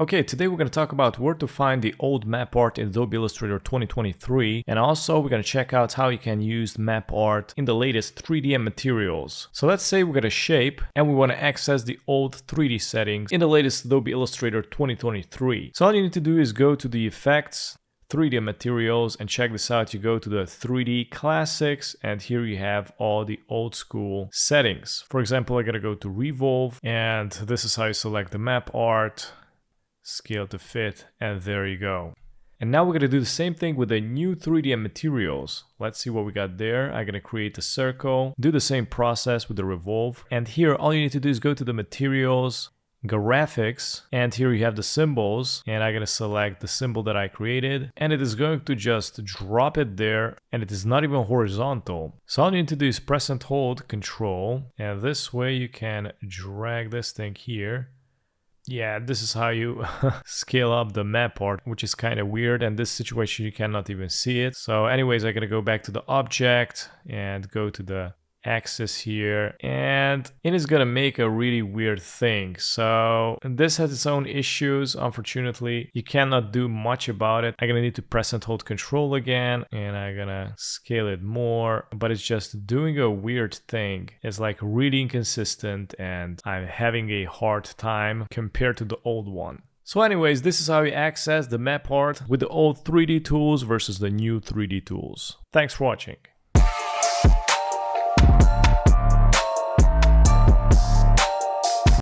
Okay, today we're going to talk about where to find the old MapArt in Adobe Illustrator 2023, and also we're going to check out how you can use MapArt in the latest 3D and materials. So let's say we got a shape and we want to access the old 3D settings in the latest Adobe Illustrator 2023. So all you need to do is go to the Effects, 3D and Materials, and check this out. You go to the 3D Classics, and here you have all the old school settings. For example, I gotta go to Revolve, and this is how you select the MapArt. Scale to fit, and there you go. And now we're going to do the same thing with the new 3D and materials. Let's see what we got there. I'm going to create a circle, do the same process with the revolve. And here, all you need to do is go to the materials, graphics, and here you have the symbols. And I'm going to select the symbol that I created. And it is going to just drop it there. And it is not even horizontal. So all you need to do is press and hold Control. And this way you can drag this thing here. Yeah, this is how you scale up the MapArt, which is kind of weird. And this situation, you cannot even see it. So anyways, I'm going to go back to the object and go to the axis here. And it is going to make a really weird thing. So this has its own issues. Unfortunately, you cannot do much about it. I'm going to need to press and hold Control again. And I'm going to scale it more. But it's just doing a weird thing. It's like really inconsistent. And I'm having a hard time compared to the old one. So anyways, this is how you access the MapArt with the old 3D tools versus the new 3D tools. Thanks for watching.